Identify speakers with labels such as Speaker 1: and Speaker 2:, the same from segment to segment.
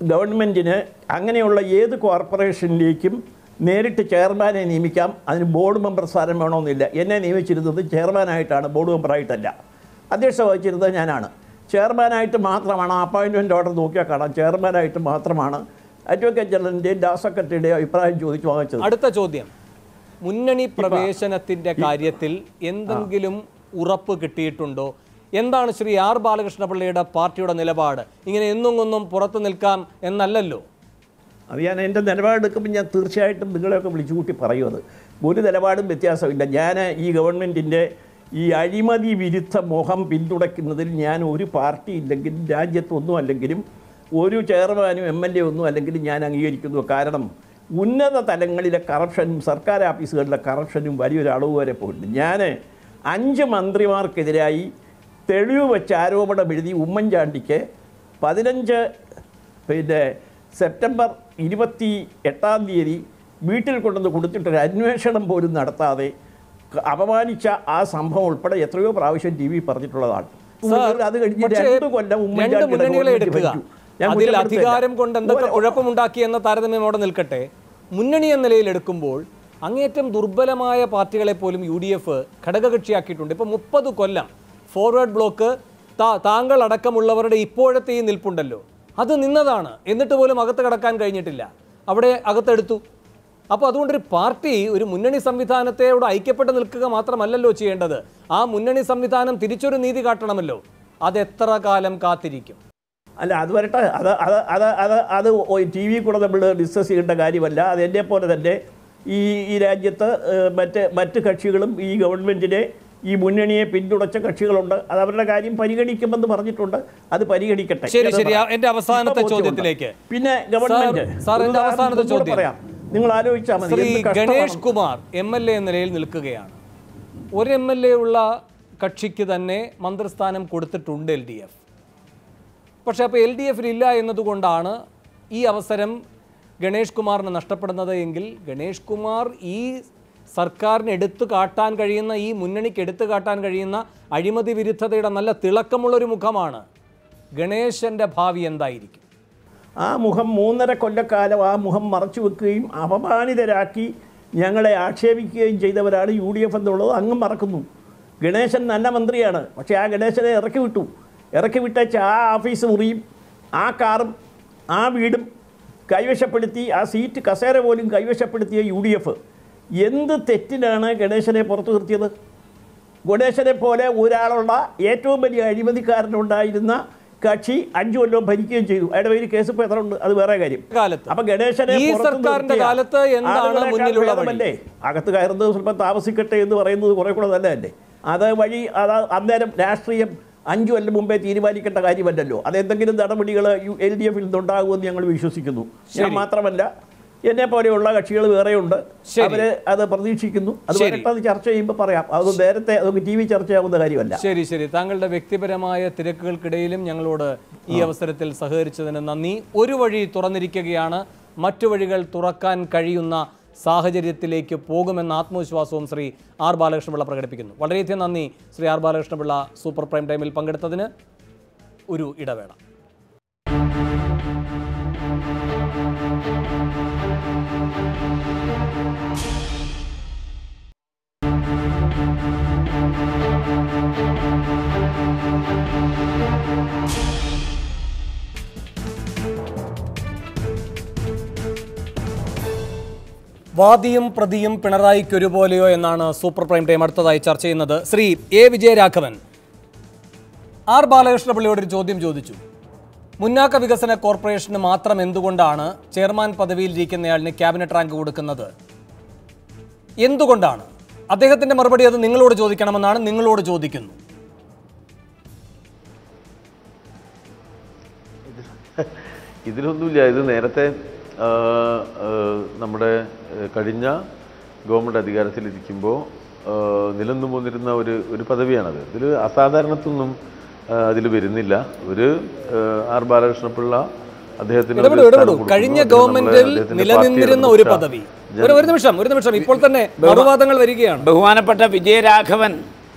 Speaker 1: ഗവൺമെൻറ്റിന് അങ്ങനെയുള്ള ഏത് കോർപ്പറേഷനിലേക്കും നേരിട്ട് ചെയർമാനെ നിയമിക്കാം. അതിന് ബോർഡ് മെമ്പർ സ്ഥാനം വേണമെന്നില്ല. എന്നെ നിയമിച്ചിരുന്നത് ചെയർമാനായിട്ടാണ്, ബോർഡ് മെമ്പറായിട്ടല്ല. അധ്യക്ഷത വഹിച്ചിരുന്നത് ഞാനാണ്. ചെയർമാനായിട്ട് മാത്രമാണ്, അപ്പോയിൻറ്റ്മെൻറ്റ് ഓർഡർ നോക്കിയാൽ കാണാം, ചെയർമാനായിട്ട് മാത്രമാണ് അഡ്വക്കേറ്റ് ജനറലിൻ്റെയും ഡാസ് സെക്രട്ടറിയുടെയും അഭിപ്രായം ചോദിച്ചു വാങ്ങിച്ചത്.
Speaker 2: അടുത്ത ചോദ്യം, മുന്നണി പ്രവേശനത്തിൻ്റെ കാര്യത്തിൽ എന്തെങ്കിലും ഉറപ്പ് കിട്ടിയിട്ടുണ്ടോ? എന്താണ് ശ്രീ ആർ ബാലകൃഷ്ണപിള്ളയുടെ പാർട്ടിയുടെ നിലപാട്? ഇങ്ങനെ എന്നും പുറത്തു നിൽക്കാം എന്നല്ലല്ലോ.
Speaker 1: അത് ഞാൻ എൻ്റെ നിലപാടെടുക്കുമ്പോൾ ഞാൻ തീർച്ചയായിട്ടും നിങ്ങളെയൊക്കെ വിളിച്ചു കൂട്ടി പറയും. അത് ഒരു നിലപാടും വ്യത്യാസമില്ല. ഞാൻ ഈ ഗവൺമെൻറ്റിൻ്റെ ഈ അഴിമതി വിരുദ്ധ മുഖം പിന്തുണയ്ക്കുന്നതിൽ ഞാൻ ഒരു പാർട്ടി ഇല്ലെങ്കിലും രാജ്യത്തൊന്നും അല്ലെങ്കിലും ഒരു ചെയർമാനും MLA ഒന്നും അല്ലെങ്കിലും ഞാൻ അംഗീകരിക്കുന്നു. കാരണം ഉന്നത തലങ്ങളിലെ കറപ്ഷനും സർക്കാർ ഓഫീസുകളിലെ കറപ്ഷനും വലിയൊരു അളവ് വരെ പോയിട്ടുണ്ട്. ഞാൻ 5 മന്ത്രിമാർക്കെതിരായി തെളിവ് വെച്ച് ആരോപണം എഴുതി ഉമ്മൻചാണ്ടിക്ക് 15 സെപ്റ്റംബർ 28 വീട്ടിൽ കൊണ്ടുവന്ന് കൊടുത്തിട്ടൊരു അന്വേഷണം പോലും നടത്താതെ അപമാനിച്ച ആ സംഭവം ഉൾപ്പെടെ എത്രയോ പ്രാവശ്യം TV പറഞ്ഞിട്ടുള്ളതാണ്. അത് കഴിഞ്ഞ് 2 കൊല്ലം
Speaker 2: അതിൽ അധികാരം കൊണ്ട് എന്തൊക്കെ കുഴപ്പമുണ്ടാക്കി എന്ന താരതമ്യം അവിടെ നിൽക്കട്ടെ. മുന്നണി എന്ന നിലയിൽ എടുക്കുമ്പോൾ അങ്ങേറ്റം ദുർബലമായ പാർട്ടികളെ പോലും UDF ഘടകകക്ഷിയാക്കിയിട്ടുണ്ട്. ഇപ്പോൾ 30 കൊല്ലം ഫോർവേഡ് ബ്ലോക്ക് താങ്കൾ അടക്കമുള്ളവരുടെ ഇപ്പോഴത്തെ ഈ നിൽപ്പുണ്ടല്ലോ, അത് നിന്നതാണ്. എന്നിട്ട് പോലും അകത്ത് കടക്കാൻ കഴിഞ്ഞിട്ടില്ല, അവിടെ അകത്തെടുത്തു. അപ്പോൾ അതുകൊണ്ടൊരു പാർട്ടി ഒരു മുന്നണി സംവിധാനത്തോട് ഐക്യപ്പെട്ട് നിൽക്കുക മാത്രമല്ലല്ലോ ചെയ്യേണ്ടത്. ആ മുന്നണി സംവിധാനം തിരിച്ചൊരു നീതി കാട്ടണമല്ലോ. അതെത്ര കാലം കാത്തിരിക്കും?
Speaker 1: അല്ല, അത് വരട്ടെ. അത് TV കൂടെ നമ്മൾ ഡിസ്കസ് ചെയ്യേണ്ട കാര്യമല്ല. അത് എന്നെ പോലെ തന്നെ ഈ രാജ്യത്ത് മറ്റ് കക്ഷികളും ഈ ഗവൺമെൻറ്റിനെ ഈ മുന്നണിയെ പിന്തുണച്ച കക്ഷികളുണ്ട്. അത് അവരുടെ കാര്യം പരിഗണിക്കുമെന്ന് പറഞ്ഞിട്ടുണ്ട്. അത് പരിഗണിക്കട്ടെ.
Speaker 2: എന്റെ അവസാനത്തെ ചോദ്യത്തിലേക്ക്
Speaker 1: പിന്നെ ഗവൺമെന്റ് പറയാം, നിങ്ങൾ ആലോചിച്ചാൽ മതി.
Speaker 2: ഗണേഷ് കുമാർ MLA എന്ന നിലയിൽ നിൽക്കുകയാണ്. ഒരു MLA ഉള്ള കക്ഷിക്ക് തന്നെ മന്ത്രിസ്ഥാനം കൊടുത്തിട്ടുണ്ട് LDF. പക്ഷേ അപ്പോൾ LDFൽ ഇല്ല എന്നതുകൊണ്ടാണ് ഈ അവസരം ഗണേഷ് കുമാറിന് നഷ്ടപ്പെടുന്നത് എങ്കിൽ ഗണേഷ് കുമാർ ഈ സർക്കാരിന് എടുത്തു കാട്ടാൻ കഴിയുന്ന, ഈ മുന്നണിക്ക് എടുത്തു കാട്ടാൻ കഴിയുന്ന അഴിമതി വിരുദ്ധതയുടെ നല്ല തിളക്കമുള്ളൊരു മുഖമാണ്. ഗണേശൻ്റെ ഭാവി എന്തായിരിക്കും?
Speaker 1: ആ മുഖം 3.5 കൊല്ലക്കാലം ആ മുഖം മറച്ചു വെക്കുകയും അപമാനിതരാക്കി ഞങ്ങളെ ആക്ഷേപിക്കുകയും ചെയ്തവരാണ് UDF എന്നുള്ളത് അങ്ങ് മറക്കുന്നു. ഗണേശൻ നല്ല മന്ത്രിയാണ്, പക്ഷേ ആ ഗണേശനെ ഇറക്കി വിട്ടേച്ച് ആ ഓഫീസ് മുറിയും ആ കാറും ആ വീടും കൈവശപ്പെടുത്തി, ആ സീറ്റ് കസേര പോലും കൈവശപ്പെടുത്തിയ UDF എന്ത് തെറ്റിനാണ് ഗണേശനെ പുറത്തു നിർത്തിയത്? ഗണേശനെ പോലെ ഒരാളുള്ള ഏറ്റവും വലിയ അഴിമതിക്കാരനുണ്ടായിരുന്ന കക്ഷി 5 കൊല്ലം ഭരിക്കുകയും ചെയ്തു. അയാളുടെ പേര് കേസ് ഇപ്പോൾ എത്ര ഉണ്ട്, അത് വേറെ കാര്യം. അപ്പൊ ഗണേശനെ അകത്ത് കയറുന്നത് സ്വല്പം താമസിക്കട്ടെ എന്ന് പറയുന്നത് കുറെ കൂടെ നല്ലതല്ലേ? അത് വഴി അന്നേരം രാഷ്ട്രീയം 5 കൊല്ലം മുമ്പേ തീരുമാനിക്കേണ്ട കാര്യമല്ലല്ലോ. അതെന്തെങ്കിലും നടപടികൾ LDFൽ നിന്നുണ്ടാകുമെന്ന് ഞങ്ങൾ വിശ്വസിക്കുന്നു. ഞാൻ മാത്രമല്ല, എന്നെ പോലെയുള്ള കക്ഷികൾ വേറെയുണ്ട്, അവര് അത് പ്രതീക്ഷിക്കുന്നു. അത് ചർച്ച ചെയ്യുമ്പോൾ പറയാം. അത് നേരത്തെ TV ചർച്ചയാവുന്ന കാര്യമല്ല.
Speaker 2: ശരി. താങ്കളുടെ വ്യക്തിപരമായ തിരക്കുകൾക്കിടയിലും ഞങ്ങളോട് ഈ അവസരത്തിൽ സഹകരിച്ചതിന് നന്ദി. ഒരു വഴി തുറന്നിരിക്കുകയാണ്, മറ്റു വഴികൾ തുറക്കാൻ കഴിയുന്ന സാഹചര്യത്തിലേക്ക് പോകുമെന്ന ആത്മവിശ്വാസവും ശ്രീ ആർ ബാലകൃഷ്ണപിള്ള പ്രകടിപ്പിക്കുന്നു. വളരെയധികം നന്ദി Shri R Balakrishna Pillai super prime ടൈമിൽ പങ്കെടുത്തതിന്. ഒരു ഇടവേള. വാദിയും പ്രതിയും പിണറായിക്ക് ഒരുപോലെയോ എന്നാണ് സൂപ്പർ പ്രൈം ടൈം അടുത്തതായി ചർച്ച ചെയ്യുന്നത്. ശ്രീ A. വിജയരാഘവൻ ആർ ബാലകൃഷ്ണപിള്ളയോടൊരു ചോദ്യം ചോദിച്ചു. മുന്നാക്ക വികസന കോർപ്പറേഷന് മാത്രം എന്തുകൊണ്ടാണ് ചെയർമാൻ പദവിയിലിരിക്കുന്നയാളിന് ക്യാബിനറ്റ് റാങ്ക് കൊടുക്കുന്നത്? എന്തുകൊണ്ടാണ്? അദ്ദേഹത്തിന്റെ മറുപടി അത് നിങ്ങളോട് ചോദിക്കണമെന്നാണ്. നിങ്ങളോട് ചോദിക്കുന്നു.
Speaker 3: ഇതിലൊന്നുമില്ല. ഇത് നേരത്തെ നമ്മുടെ കഴിഞ്ഞ ഗവൺമെൻറ് അധികാരത്തിലിരിക്കുമ്പോൾ നിലനിന്നു പോന്നിരുന്ന ഒരു പദവിയാണത്. ഇതിൽ അസാധാരണത്തൊന്നും അതിൽ വരുന്നില്ല. ഒരു ആർ ബാലകൃഷ്ണപിള്ള അദ്ദേഹത്തിന്
Speaker 2: കഴിഞ്ഞ ഗവൺമെന്റിൽ നിലനിന്നിരുന്ന ഒരു പദവി. ഒരു നിമിഷം ഇപ്പോൾ തന്നെ മറുവാദങ്ങൾ വരികയാണ്.
Speaker 4: ബഹുമാനപ്പെട്ട വിജയരാഘവൻ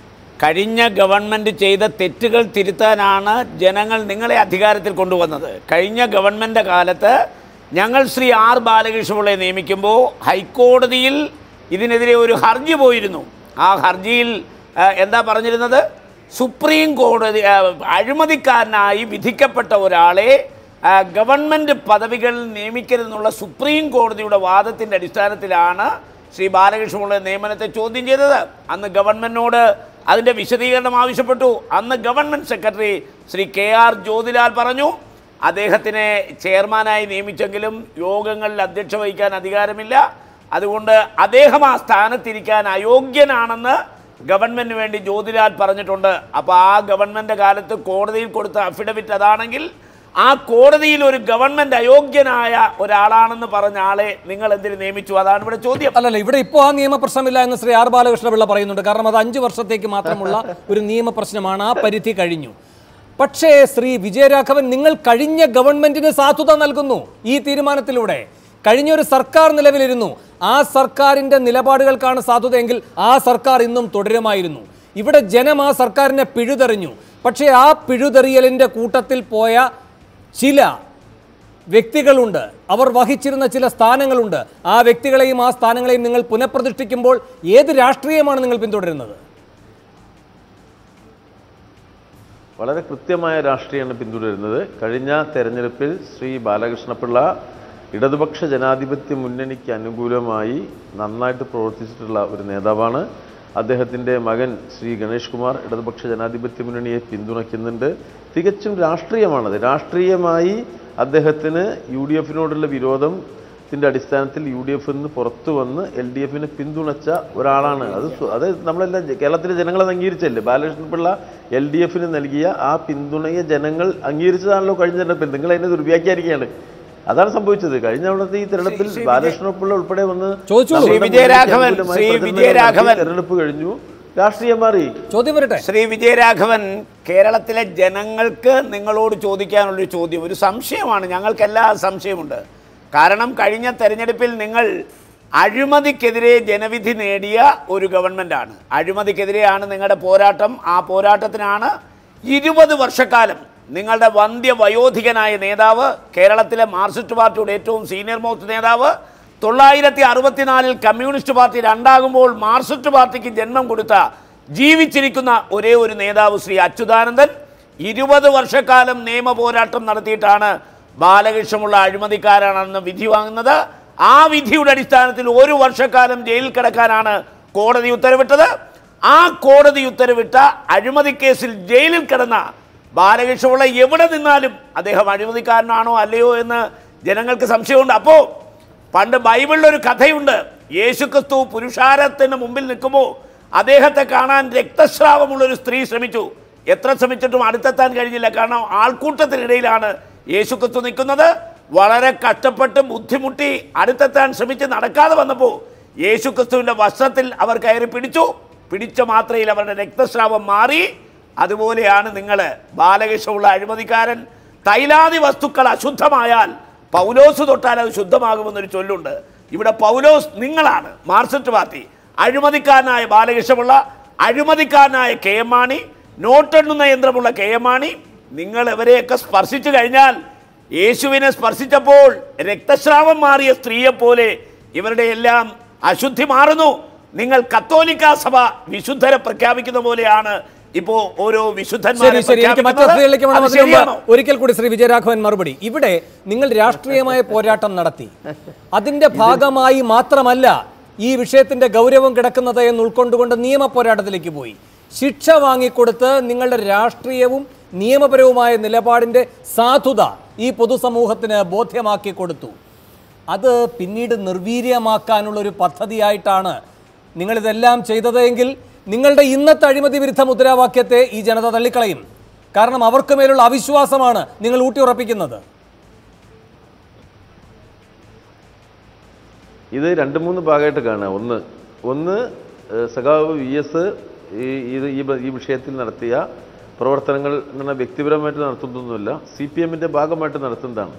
Speaker 4: കഴിഞ്ഞ ഗവൺമെൻറ് ചെയ്ത തെറ്റുകൾ തിരുത്താനാണ് ജനങ്ങൾ നിങ്ങളെ അധികാരത്തിൽ കൊണ്ടുവന്നത്. കഴിഞ്ഞ ഗവൺമെൻറ് കാലത്ത് ഞങ്ങൾ ശ്രീ ആർ ബാലകൃഷ്ണപിള്ളയെ നിയമിക്കുമ്പോൾ ഹൈക്കോടതിയിൽ ഇതിനെതിരെ ഒരു ഹർജി പോയിരുന്നു. ആ ഹർജിയിൽ എന്താ പറഞ്ഞിരുന്നത്? സുപ്രീം കോടതി അഴിമതിക്കാരനായി വിധിക്കപ്പെട്ട ഒരാളെ ഗവൺമെൻറ് പദവികൾ നിയമിക്കരുതെന്നുള്ള സുപ്രീം കോടതിയുടെ വാദത്തിൻ്റെ അടിസ്ഥാനത്തിലാണ് ശ്രീ ബാലകൃഷ്ണപിള്ള നിയമനത്തെ ചോദ്യം ചെയ്തത്. അന്ന് ഗവൺമെൻറ്റിനോട് അതിൻ്റെ വിശദീകരണം ആവശ്യപ്പെട്ടു. അന്ന് government secretary Shri KR Jyothilal പറഞ്ഞു, അദ്ദേഹത്തിനെ ചെയർമാനായി നിയമിച്ചെങ്കിലും യോഗങ്ങളിൽ അധ്യക്ഷ വഹിക്കാൻ അധികാരമില്ല, അതുകൊണ്ട് അദ്ദേഹം ആ സ്ഥാനത്തിരിക്കാൻ അയോഗ്യനാണെന്ന് ഗവൺമെൻറ്റിന് വേണ്ടി ജ്യോതിലാൽ പറഞ്ഞിട്ടുണ്ട്. അപ്പോൾ ആ ഗവൺമെൻറ് കാലത്ത് കോടതിയിൽ കൊടുത്ത അഫിഡവിറ്റ് അതാണെങ്കിൽ ആ കോടതിയിൽ ഒരു ഗവൺമെൻറ് അയോഗ്യനായ ഒരാളാണെന്ന് പറഞ്ഞ ആളെ നിങ്ങൾ എന്തിനു നിയമിച്ചു? അതാണ് ഇവിടെ ചോദ്യം.
Speaker 2: അല്ലല്ല, ഇവിടെ ഇപ്പോൾ ആ നിയമപ്രശ്നമില്ല എന്ന് ശ്രീ ആർ ബാലകൃഷ്ണപിള്ള പറയുന്നുണ്ട്. കാരണം അത് 5 വർഷത്തേക്ക് മാത്രമുള്ള ഒരു നിയമപ്രശ്നമാണ്. ആ പരിധി കഴിഞ്ഞു. പക്ഷേ ശ്രീ വിജയരാഘവൻ, നിങ്ങൾ കഴിഞ്ഞ ഗവൺമെന്റിന് സാധുത നൽകുന്നു ഈ തീരുമാനത്തിലൂടെ. കഴിഞ്ഞൊരു സർക്കാർ നിലവിലിരുന്നു. ആ സർക്കാരിൻ്റെ നിലപാടുകൾക്കാണ് സാധുതയെങ്കിൽ ആ സർക്കാർ ഇന്നും തുടരുമായിരുന്നു. ഇവിടെ ജനം ആ സർക്കാരിനെ പിഴുതെറിഞ്ഞു. പക്ഷേ ആ പിഴുതെറിയലിൻ്റെ കൂട്ടത്തിൽ പോയ ചില വ്യക്തികളുണ്ട്, അവർ വഹിച്ചിരുന്ന ചില സ്ഥാനങ്ങളുണ്ട്. ആ വ്യക്തികളെയും ആ സ്ഥാനങ്ങളെയും നിങ്ങൾ പുനഃപ്രതിഷ്ഠിക്കുമ്പോൾ ഏത് രാഷ്ട്രീയമാണ് നിങ്ങൾ പിന്തുടരുന്നത്?
Speaker 3: വളരെ കൃത്യമായ രാഷ്ട്രീയമാണ് പിന്തുടരുന്നത്. കഴിഞ്ഞ തെരഞ്ഞെടുപ്പിൽ ശ്രീ ബാലകൃഷ്ണപിള്ള ഇടതുപക്ഷ ജനാധിപത്യ മുന്നണിക്ക് അനുകൂലമായി നന്നായിട്ട് പ്രവർത്തിച്ചിട്ടുള്ള ഒരു നേതാവാണ്. അദ്ദേഹത്തിൻ്റെ മകൻ ശ്രീ ഗണേഷ് കുമാർ ഇടതുപക്ഷ ജനാധിപത്യ മുന്നണിയെ പിന്തുണയ്ക്കുന്നുണ്ട്. തികച്ചും രാഷ്ട്രീയമാണത്. രാഷ്ട്രീയമായി അദ്ദേഹത്തിന് UDFനോടുള്ള വിരോധത്തിൻ്റെ അടിസ്ഥാനത്തിൽ UDF നിന്ന് പുറത്തു വന്ന് LDFനെ പിന്തുണച്ച ഒരാളാണ്. അത് നമ്മളെല്ലാം കേരളത്തിലെ ജനങ്ങൾ അംഗീകരിച്ചല്ലേ. ബാലകൃഷ്ണപിള്ള LDFന് നൽകിയ ആ പിന്തുണയെ ജനങ്ങൾ അംഗീകരിച്ചതാണല്ലോ കഴിഞ്ഞ തെരഞ്ഞെടുപ്പിൽ. നിങ്ങൾ അതിനെ ദുർവ്യാഖ്യാനിക്കുകയാണ്. അതാണ് സംഭവിച്ചത്. കഴിഞ്ഞ തവണത്തെ ഈ തെരഞ്ഞെടുപ്പിൽ ബാലകൃഷ്ണപിള്ള ഉൾപ്പെടെ വന്ന് തെരഞ്ഞെടുപ്പ് കഴിഞ്ഞു, രാഷ്ട്രീയം മാറി.
Speaker 2: ചോദ്യം വരട്ടെ.
Speaker 4: ശ്രീ വിജയരാഘവൻ, കേരളത്തിലെ ജനങ്ങൾക്ക് നിങ്ങളോട് ചോദിക്കാനുള്ളൊരു ചോദ്യം, ഒരു സംശയമാണ്. ഞങ്ങൾക്കെല്ലാം സംശയമുണ്ട്. കാരണം കഴിഞ്ഞ തെരഞ്ഞെടുപ്പിൽ നിങ്ങൾ അഴിമതിക്കെതിരെ ജനവിധി നേടിയ ഒരു ഗവൺമെൻറ്റാണ്. അഴിമതിക്കെതിരെയാണ് നിങ്ങളുടെ പോരാട്ടം. ആ പോരാട്ടത്തിനാണ് 20 വർഷക്കാലം നിങ്ങളുടെ വന്ധ്യവയോധികനായ നേതാവ്, കേരളത്തിലെ മാർക്സിസ്റ്റ് പാർട്ടിയുടെ ഏറ്റവും സീനിയർ മോസ്റ്റ് നേതാവ്, 1964 കമ്മ്യൂണിസ്റ്റ് പാർട്ടി രണ്ടാകുമ്പോൾ മാർക്സിസ്റ്റ് പാർട്ടിക്ക് ജന്മം കൊടുത്ത ജീവിച്ചിരിക്കുന്ന ഒരേ ഒരു നേതാവ് ശ്രീ അച്യുതാനന്ദൻ 20 വർഷക്കാലം നിയമ പോരാട്ടം നടത്തിയിട്ടാണ് ബാലകൃഷ്ണപിള്ള അഴിമതിക്കാരാണെന്ന് വിധി വാങ്ങുന്നത്. ആ വിധിയുടെ അടിസ്ഥാനത്തിൽ 1 വർഷക്കാലം ജയിലിൽ കിടക്കാനാണ് കോടതി ഉത്തരവിട്ടത്. ആ കോടതി ഉത്തരവിട്ട അഴിമതി കേസിൽ ജയിലിൽ കിടന്ന ബാലകൃഷ്ണപിള്ള എവിടെ നിന്നാലും അദ്ദേഹം അഴിമതിക്കാരനാണോ അല്ലയോ എന്ന് ജനങ്ങൾക്ക് സംശയമുണ്ട്. അപ്പോൾ പണ്ട് ബൈബിളിലൊരു കഥയുണ്ട്. യേശുക്രിസ്തു പുരുഷാരത്തിന് മുമ്പിൽ നിൽക്കുമ്പോൾ അദ്ദേഹത്തെ കാണാൻ രക്തസ്രാവമുള്ളൊരു സ്ത്രീ ശ്രമിച്ചു. എത്ര ശ്രമിച്ചിട്ടും അടുത്തെത്താൻ കഴിഞ്ഞില്ല. കാരണം ആൾക്കൂട്ടത്തിനിടയിലാണ് യേശുക്രിസ്തു നിൽക്കുന്നത്. വളരെ കഷ്ടപ്പെട്ട് ബുദ്ധിമുട്ടി അടുത്തെത്താൻ ശ്രമിച്ച് നടക്കാതെ വന്നപ്പോൾ യേശുക്രിസ്തുവിൻ്റെ വസ്ത്രത്തിൽ അവർ കയറി പിടിച്ചു. പിടിച്ച മാത്രയിൽ അവരുടെ രക്തസ്രാവം മാറി. അതുപോലെയാണ് നിങ്ങൾ. ബാലകൃഷ്ണപിള്ള അഴിമതിക്കാരൻ. തൈലാദി വസ്തുക്കൾ അശുദ്ധമായാൽ പൗലോസ് തൊട്ടാൽ അത് ശുദ്ധമാകുമെന്നൊരു ചൊല്ലുണ്ട്. ഇവിടെ പൗലോസ് നിങ്ങളാണ്, മാർക്സിസ്റ്റ് പാർട്ടി. അഴിമതിക്കാരനായ ബാലകൃഷ്ണപിള്ള, അഴിമതിക്കാരനായ KM മാണി, നോട്ടെണ്ണുന്ന യന്ത്രമുള്ള KM മാണി, നിങ്ങൾ ഇവരെയൊക്കെ സ്പർശിച്ചു കഴിഞ്ഞാൽ യേശുവിനെ സ്പർശിച്ചപ്പോൾ രക്തസ്രാവം മാറിയ സ്ത്രീയെപ്പോലെ ഇവരുടെ എല്ലാം അശുദ്ധി മാറുന്നു. നിങ്ങൾ കത്തോലിക്ക സഭ വിശുദ്ധരെ പ്രഖ്യാപിക്കുന്ന പോലെയാണ് ഇപ്പോൾ ഓരോ വിശുദ്ധന്മാരെ.
Speaker 2: ഒരിക്കൽ കൂടി ശ്രീ വിജയരാഘവൻ മറുപടി. ഇവിടെ നിങ്ങൾ രാഷ്ട്രീയമായ പോരാട്ടം നടത്തി. അതിന്റെ ഭാഗമായി മാത്രമല്ല ഈ വിഷയത്തിന്റെ ഗൗരവം കിടക്കുന്നത് എന്ന് ഉൾക്കൊണ്ടുകൊണ്ട് നിയമ പോരാട്ടത്തിലേക്ക് പോയി. ശിക്ഷ വാങ്ങിക്കൊടുത്ത് നിങ്ങളുടെ രാഷ്ട്രീയവും നിയമപരവുമായ നിലപാടിന്റെ സാധുത ഈ പൊതുസമൂഹത്തിന് ബോധ്യമാക്കി കൊടുത്തു. അത് പിന്നീട് നിർവീര്യമാക്കാനുള്ളൊരു പദ്ധതിയായിട്ടാണ് നിങ്ങളിതെല്ലാം ചെയ്തതെങ്കിൽ നിങ്ങളുടെ ഇന്നത്തെ അഴിമതി വിരുദ്ധ മുദ്രാവാക്യത്തെ ഈ ജനത തള്ളിക്കളയും. കാരണം അവർക്ക് മേലുള്ള അവിശ്വാസമാണ് നിങ്ങൾ ഊട്ടിയുറപ്പിക്കുന്നത്.
Speaker 3: ഇത് 2-3 ഭാഗമായിട്ട് കാണുക. ഒന്ന് സഖാവ് VS ഈ വിഷയത്തിൽ നടത്തിയ പ്രവർത്തനങ്ങൾ വ്യക്തിപരമായിട്ട് നടത്തുന്നതൊന്നുമില്ല, CPMൻ്റെ ഭാഗമായിട്ട് നടത്തുന്നതാണ്.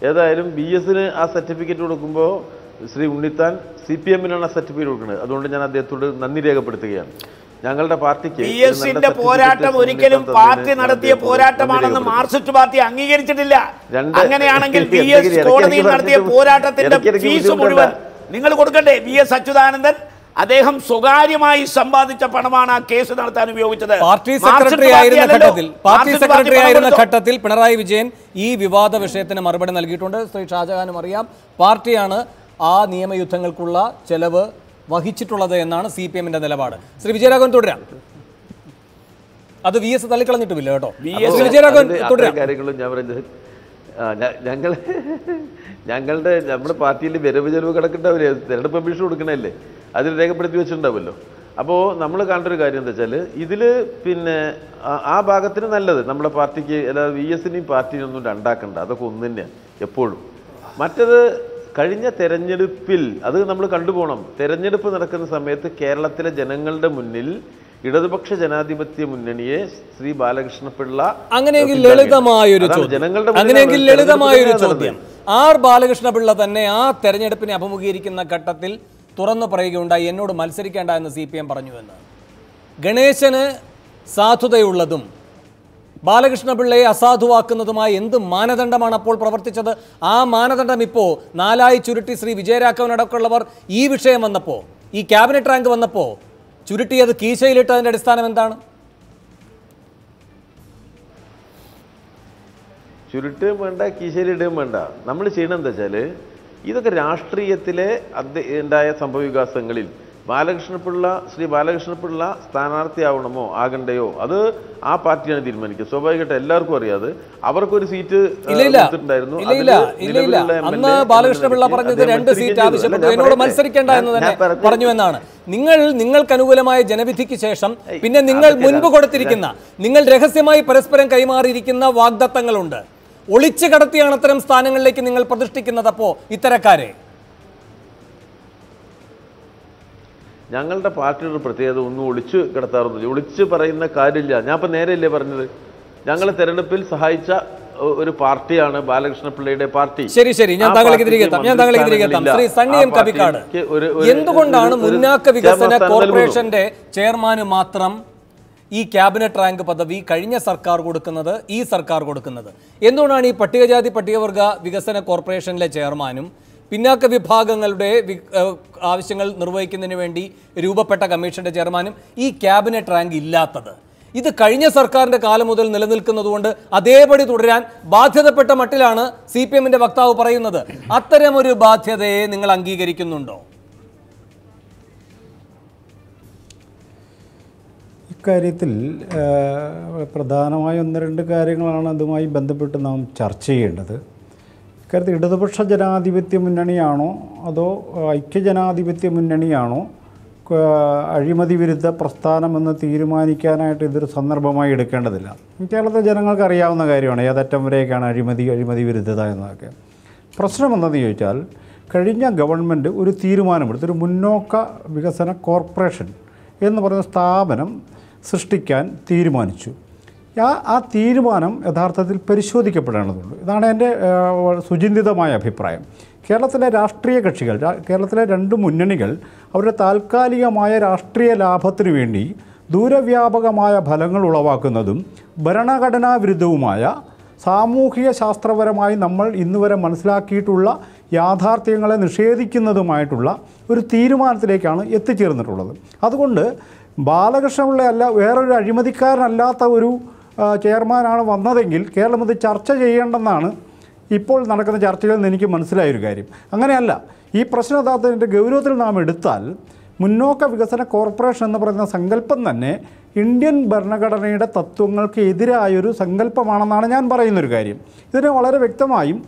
Speaker 3: ഏതായാലും VSന് ആ സർട്ടിഫിക്കറ്റ് കൊടുക്കുമ്പോൾ ശ്രീ ഉണ്ണിത്താൻ CPMനാണ് ആ സർട്ടിഫിക്കറ്റ് കൊടുക്കുന്നത്. അതുകൊണ്ട് ഞാൻ അദ്ദേഹത്തോട് നന്ദി രേഖപ്പെടുത്തുകയാണ്. ഞങ്ങളുടെ പാർട്ടിക്ക്
Speaker 4: PS-ന്റെ പോരാട്ടം ഒരിക്കലും പാർട്ടി നടത്തിയ പോരാട്ടമാണെന്ന് മാർക്സിസ്റ്റ് പാർട്ടി അംഗീകരിച്ചിട്ടില്ല. അങ്ങനെയാണെങ്കിൽ PS കോടതിയിൽ നടത്തിയ പോരാട്ടത്തിന്റെ ഫീസ് മുഴുവൻ നിങ്ങൾ കൊടുക്കണ്ടേ? VS അച്യുതാനന്ദൻ അദ്ദേഹം സ്വകാര്യമായി സമ്പാദിച്ച പണമാണ് ആ കേസ് നടത്താൻ ഉപയോഗിച്ചത്.
Speaker 2: പാർട്ടി സെക്രട്ടറി ആയിരുന്ന ഘട്ടത്തിൽ പിണറായി വിജയൻ ഈ വിവാദ വിഷയത്തിന് മറുപടി നൽകിയിട്ടുണ്ട്. ശ്രീ ഷാജഹാനും അറിയാം, പാർട്ടിയാണ് ആ നിയമയുദ്ധങ്ങൾക്കുള്ള ചെലവ് വഹിച്ചിട്ടുള്ളത് എന്നാണ് CPM-ന്റെ നിലപാട്. ശ്രീ വിജയരാഘവൻ തുടരാം. അത് VS തള്ളിക്കളഞ്ഞിട്ടുമില്ല കേട്ടോ. വിജയരാഘവൻ തുടരാം.
Speaker 3: കാര്യങ്ങളും ഞാൻ പറയുന്നത് നമ്മുടെ പാർട്ടിയിൽ വരവ് ചെലവ് കണക്കുണ്ടാവില്ലേ, തെരഞ്ഞെടുപ്പ് കമ്മീഷൻ കൊടുക്കണല്ലേ, അതിൽ രേഖപ്പെടുത്തി വെച്ചിട്ടുണ്ടാവുമല്ലോ. അപ്പോൾ നമ്മൾ കാണേണ്ട ഒരു കാര്യം എന്താ വെച്ചാൽ ഇതിൽ പിന്നെ ആ ഭാഗത്തിന് നല്ലത് നമ്മുടെ പാർട്ടിക്ക്, അല്ലാതെ VS-നെയും പാർട്ടിനൊന്നും രണ്ടാക്കണ്ട, അതൊക്കെ ഒന്ന് തന്നെയാണ് എപ്പോഴും. മറ്റത് കഴിഞ്ഞ തെരഞ്ഞെടുപ്പിൽ അത് നമ്മൾ കണ്ടുപോകണം. തെരഞ്ഞെടുപ്പ് നടക്കുന്ന സമയത്ത് കേരളത്തിലെ ജനങ്ങളുടെ മുന്നിൽ ഇടതുപക്ഷ ജനാധിപത്യ മുന്നണിയെ ശ്രീ ബാലകൃഷ്ണപിള്ള
Speaker 2: അങ്ങനെയെങ്കിൽ ലളിതമായൊരു ചോദ്യം ആർ ബാലകൃഷ്ണപിള്ള തന്നെ ആ തെരഞ്ഞെടുപ്പിനെ അഭിമുഖീകരിക്കുന്ന ഘട്ടത്തിൽ തുറന്നു പറയുകയുണ്ടായി, എന്നോട് മത്സരിക്കേണ്ട എന്ന് CPM പറഞ്ഞുവെന്ന്. ഗണേശന് സാധുതയുള്ളതും ബാലകൃഷ്ണപിള്ളയെ അസാധുവാക്കുന്നതുമായ എന്ത് മാനദണ്ഡമാണ് അപ്പോൾ പ്രവർത്തിച്ചത്? ആ മാനദണ്ഡം ഇപ്പോൾ 4 ചുരുട്ടി ശ്രീ വിജയരാഘവൻ അടക്കമുള്ളവർ ഈ വിഷയം വന്നപ്പോൾ, ഈ ക്യാബിനറ്റ് റാങ്ക് വന്നപ്പോൾ ചുരുട്ടിയത് കീശയിലിട്ടതിൻ്റെ അടിസ്ഥാനം എന്താണ്?
Speaker 3: ചുരുട്ടുകയും വേണ്ട, കീശയിലിടുകയും വേണ്ട. നമ്മൾ ചെയ്യണമെന്ന് വെച്ചാൽ ഇതൊക്കെ രാഷ്ട്രീയത്തിലെ ഉണ്ടായ സംഭവവികാസങ്ങളിൽ ശ്രീ ബാലകൃഷ്ണപിള്ള സ്ഥാനാർത്ഥിയാവണമോ ആകണ്ടയോ അത് ആ പാർട്ടിയാണ് തീരുമാനിക്കുക. സ്വാഭാവികമായിട്ട് എല്ലാവർക്കും അറിയാതെ അവർക്കൊരു സീറ്റ്
Speaker 2: അന്ന് ബാലകൃഷ്ണപിള്ള പറഞ്ഞത് 2 സീറ്റ് ആവശ്യപ്പെട്ടു, എന്നോട് മത്സരിക്കേണ്ട എന്ന് തന്നെ പറഞ്ഞു എന്നാണ്. നിങ്ങൾക്ക് അനുകൂലമായ ജനവിധിക്ക് ശേഷം പിന്നെ നിങ്ങൾ മുൻപ് കൊടുത്തിരിക്കുന്ന, നിങ്ങൾ രഹസ്യമായി പരസ്പരം കൈമാറിയിരിക്കുന്ന വാഗ്ദത്തങ്ങളുണ്ട്. ഒളിച്ചു കടത്തിയാണ് അത്തരം സ്ഥാനങ്ങളിലേക്ക് നിങ്ങൾ പ്രതിഷ്ഠിക്കുന്നത്. അപ്പോൾ ഇത്തരക്കാരെ
Speaker 3: ഞങ്ങളുടെ പാർട്ടിയുടെ പ്രത്യേകത ഒന്നും ഒളിച്ചു കിടത്താറൊന്നുമില്ല, ഒളിച്ച് പറയുന്ന കാര്യമില്ല. ഞാൻ ഇപ്പം നേരെയല്ലേ പറഞ്ഞത്, ഞങ്ങൾ തെരഞ്ഞെടുപ്പിൽ സഹായിച്ച ഒരു പാർട്ടിയാണ് ബാലകൃഷ്ണപിള്ളയുടെ പാർട്ടി.
Speaker 2: ശരി, ഞാൻ താങ്കളിലേക്ക് തിരികെ എത്താം. ശ്രീ സണ്ണി എം കവിക്കാട്, എന്തുകൊണ്ടാണ് മുന്നാക്ക വികസന കോർപ്പറേഷന്റെ ചെയർമാന് മാത്രം ഈ ക്യാബിനറ്റ് റാങ്ക് പദവി കഴിഞ്ഞ സർക്കാർ കൊടുക്കുന്നത്, ഈ സർക്കാർ കൊടുക്കുന്നത്? എന്തുകൊണ്ടാണ് ഈ പട്ടികജാതി പട്ടികവർഗ വികസന കോർപ്പറേഷനിലെ ചെയർമാനും പിന്നാക്ക വിഭാഗങ്ങളുടെ ആവശ്യങ്ങൾ നിർവഹിക്കുന്നതിന് വേണ്ടി രൂപപ്പെട്ട കമ്മീഷന്റെ ചെയർമാനും ഈ ക്യാബിനറ്റ് റാങ്ക് ഇല്ലാത്തത്? ഇത് കഴിഞ്ഞ സർക്കാരിന്റെ കാലം മുതൽ നിലനിൽക്കുന്നതുകൊണ്ട് അതേപടി തുടരാൻ ബാധ്യതപ്പെട്ട മട്ടിലാണ് CPM-ന്റെ വക്താവ് പറയുന്നത്. അത്തരമൊരു ബാധ്യതയെ നിങ്ങൾ അംഗീകരിക്കുന്നുണ്ടോ?
Speaker 5: ഇക്കാര്യത്തിൽ പ്രധാനമായ 1-2 കാര്യങ്ങളാണ് അതുമായി ബന്ധപ്പെട്ട് നാം ചർച്ച ചെയ്യേണ്ടത്. ഇക്കാര്യത്തിൽ ഇടതുപക്ഷ ജനാധിപത്യ മുന്നണിയാണോ അതോ ഐക്യജനാധിപത്യ മുന്നണിയാണോ അഴിമതി വിരുദ്ധ പ്രസ്ഥാനമെന്ന് തീരുമാനിക്കാനായിട്ട് ഇതൊരു സന്ദർഭമായി എടുക്കേണ്ടതില്ല. കേരളത്തിലെ ജനങ്ങൾക്ക് അറിയാവുന്ന കാര്യമാണ് ഏതറ്റം വരെയൊക്കെയാണ് അഴിമതി വിരുദ്ധത എന്നതൊക്കെ. പ്രശ്നം എന്തെന്ന് ചോദിച്ചാൽ കഴിഞ്ഞ ഗവൺമെൻറ് ഒരു തീരുമാനമെടുത്ത് ഒരു മുന്നോക്ക വികസന കോർപ്പറേഷൻ എന്ന് പറയുന്ന സ്ഥാപനം സൃഷ്ടിക്കാൻ തീരുമാനിച്ചു. ആ തീരുമാനം യഥാർത്ഥത്തിൽ പരിശോധിക്കപ്പെടേണ്ടതുണ്ട്. ഇതാണ് എൻ്റെ സുചിന്തിതമായ അഭിപ്രായം. കേരളത്തിലെ രാഷ്ട്രീയ കക്ഷികൾ, കേരളത്തിലെ 2 മുന്നണികൾ അവരുടെ താൽക്കാലികമായ രാഷ്ട്രീയ ലാഭത്തിനു വേണ്ടി ദൂരവ്യാപകമായ ഫലങ്ങൾ ഉളവാക്കുന്നതും ഭരണഘടനാ വിരുദ്ധവുമായ സാമൂഹിക ശാസ്ത്രപരമായി നമ്മൾ ഇന്നുവരെ മനസ്സിലാക്കിയിട്ടുള്ള യാഥാർത്ഥ്യങ്ങളെ നിഷേധിക്കുന്നതുമായിട്ടുള്ള ഒരു തീരുമാനത്തിലേക്കാണ് എത്തിച്ചേർന്നിട്ടുള്ളത്. അതുകൊണ്ട് ബാലകൃഷ്ണപിള്ളയല്ല, വേറൊരു അഴിമതിക്കാരനല്ലാത്ത ഒരു ചെയർമാനാണ് വന്നതെങ്കിൽ കേരളം ഇത് ചർച്ച ചെയ്യേണ്ടെന്നാണ് ഇപ്പോൾ നടക്കുന്ന ചർച്ചകളിൽ നിന്ന് എനിക്ക് മനസ്സിലായൊരു കാര്യം. അങ്ങനെയല്ല, ഈ പ്രശ്ന യഥാർത്ഥത്തിൻ്റെ ഗൗരവത്തിൽ നാം എടുത്താൽ മുന്നോക്ക വികസന കോർപ്പറേഷൻ എന്ന് പറയുന്ന സങ്കല്പം തന്നെ ഇന്ത്യൻ ഭരണഘടനയുടെ തത്വങ്ങൾക്ക് എതിരായൊരു സങ്കല്പമാണെന്നാണ് ഞാൻ പറയുന്നൊരു കാര്യം. ഇതിന് വളരെ വ്യക്തമായും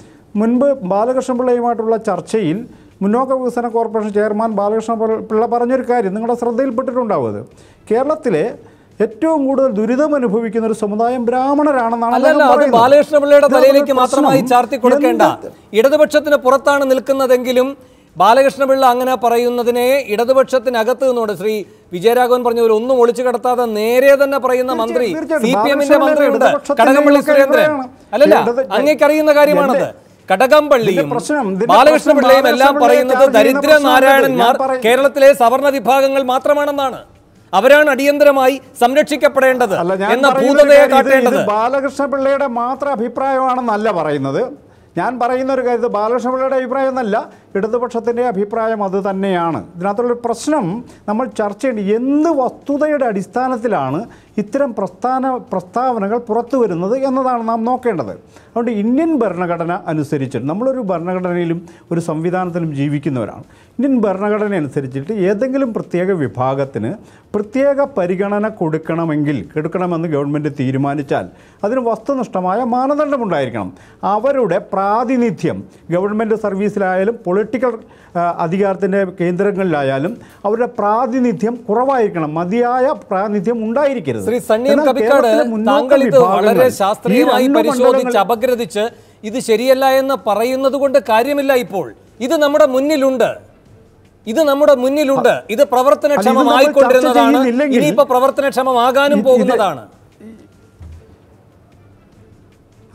Speaker 5: മുൻപ് ബാലകൃഷ്ണപിള്ളയുമായിട്ടുള്ള ചർച്ചയിൽ മുന്നോക്ക വികസന കോർപ്പറേഷൻ ചെയർമാൻ ബാലകൃഷ്ണപിള്ള പറഞ്ഞൊരു കാര്യം നിങ്ങളുടെ ശ്രദ്ധയിൽപ്പെട്ടിട്ടുണ്ടാവും. അത് കേരളത്തിലെ ഏറ്റവും കൂടുതൽ ദുരിതം അനുഭവിക്കുന്ന ഒരു സമുദായം ബ്രാഹ്മണരാണെന്നാണ്.
Speaker 2: ബാലകൃഷ്ണപിള്ളയുടെ തലയിലേക്ക് മാത്രമായി ചാർത്തി കൊടുക്കേണ്ട, ഇടതുപക്ഷത്തിന് പുറത്താണ് നിൽക്കുന്നതെങ്കിലും ബാലകൃഷ്ണപിള്ള അങ്ങനെ പറയുന്നതിനെ ഇടതുപക്ഷത്തിനകത്ത് നിന്നോട് ശ്രീ വിജയരാഘവൻ പറഞ്ഞവർ ഒന്നും ഒളിച്ചു കടത്താതെ നേരെ തന്നെ പറയുന്ന മന്ത്രി, CPM-ന്റെ മന്ത്രിയുണ്ട്, കടകംപള്ളി സുരേന്ദ്രൻ. അല്ലല്ല, അങ്ങേക്കറിയുന്ന കാര്യമാണത്. കടകംപള്ളിയും ബാലകൃഷ്ണപിള്ളയും എല്ലാം പറയുന്നത് ദരിദ്ര നാരായണന്മാർ കേരളത്തിലെ സവർണ വിഭാഗങ്ങൾ മാത്രമാണെന്നാണ്. അവരാണ് അടിയന്തരമായി സംരക്ഷിക്കപ്പെടേണ്ടത്
Speaker 5: അല്ല, ഞാൻ
Speaker 2: എന്ന
Speaker 5: പറയുന്ന ഒരു
Speaker 2: ഭൂതതയെ
Speaker 5: കാര്യം,
Speaker 2: കാട്ടേണ്ടത്.
Speaker 5: ഇത് ബാലകൃഷ്ണ പിള്ളയുടെ മാത്രം അഭിപ്രായമാണെന്നല്ല പറയുന്നത്. ഞാൻ പറയുന്ന ഒരു കാര്യം ബാലകൃഷ്ണ പിള്ളയുടെ അഭിപ്രായം എന്നല്ല, ഇടതുപക്ഷത്തിൻ്റെ അഭിപ്രായം അത് തന്നെയാണ്. ഇതിനകത്തുള്ളൊരു പ്രശ്നം നമ്മൾ ചർച്ച ചെയ്യേണ്ടത് എന്ത് വസ്തുതയുടെ അടിസ്ഥാനത്തിലാണ് ഇത്തരം പ്രസ്താവനകൾ പുറത്തു വരുന്നത് എന്നതാണ് നാം നോക്കേണ്ടത്. അതുകൊണ്ട് ഇന്ത്യൻ ഭരണഘടന അനുസരിച്ചിട്ട് നമ്മളൊരു ഭരണഘടനയിലും ഒരു സംവിധാനത്തിലും ജീവിക്കുന്നവരാണ്. ഇന്ത്യൻ ഭരണഘടന അനുസരിച്ചിട്ട് ഏതെങ്കിലും പ്രത്യേക വിഭാഗത്തിന് പ്രത്യേക പരിഗണന കൊടുക്കണമെന്ന് ഗവൺമെൻറ് തീരുമാനിച്ചാൽ അതിന് വസ്തുനിഷ്ഠമായ മാനദണ്ഡമുണ്ടായിരിക്കണം. അവരുടെ പ്രാതിനിധ്യം ഗവൺമെൻറ് സർവീസിലായാലും പൊളിറ്റിക്കൽ അധികാരത്തിൻ്റെ കേന്ദ്രങ്ങളിലായാലും അവരുടെ പ്രാതിനിധ്യം കുറവായിരിക്കണം, മതിയായ പ്രാതിനിധ്യം ഉണ്ടായിരിക്കരുത്.
Speaker 2: ശ്രീ സണ്ണി കവിക്കാട്, താങ്കൾ ഇത് വളരെ ശാസ്ത്രീയമായി പരിശോധിച്ച് അപഗ്രഥിച്ച് ഇത് ശരിയല്ല എന്ന് പറയുന്നത് കൊണ്ട് കാര്യമില്ല. ഇപ്പോൾ ഇത് നമ്മുടെ മുന്നിലുണ്ട്, ഇത് പ്രവർത്തനക്ഷമമായിക്കൊണ്ടിരുന്നതാണ്, ഇനിയിപ്പോ പ്രവർത്തനക്ഷമമാകാനും പോകുന്നതാണ്.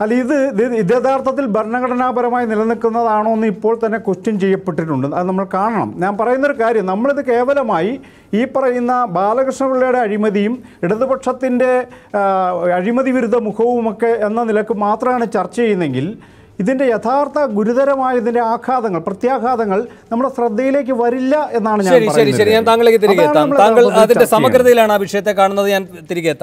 Speaker 5: അല്ല, ഇത് യഥാർത്ഥത്തിൽ ഭരണഘടനാപരമായി നിലനിൽക്കുന്നതാണോ എന്ന് ഇപ്പോൾ തന്നെ ക്വസ്റ്റ്യൻ ചെയ്യപ്പെട്ടിട്ടുണ്ട്. അത് നമ്മൾ കാണണം. ഞാൻ പറയുന്നൊരു കാര്യം, നമ്മളിത് കേവലമായി ഈ പറയുന്ന ബാലകൃഷ്ണപിള്ളയുടെ അഴിമതിയും ഇടതുപക്ഷത്തിൻ്റെ അഴിമതി വിരുദ്ധ മുഖവുമൊക്കെ എന്ന നിലക്ക് മാത്രമാണ് ചർച്ച ചെയ്യുന്നതെങ്കിൽ ഇതിൻ്റെ യഥാർത്ഥ ഗുരുതരമായ ഇതിൻ്റെ പ്രത്യാഘാതങ്ങൾ നമ്മുടെ ശ്രദ്ധയിലേക്ക് വരില്ല എന്നാണ് ഞാൻ പറയുന്നത്.
Speaker 2: ശരി, ഞാൻ താങ്കളിലേക്ക് തിരികെ എത്താം. താങ്കൾ അതിന്റെ സമഗ്രതയിലാണ് ആ വിഷയത്തെ കാണുന്നത്. ഞാൻ തിരികെ എത്താം.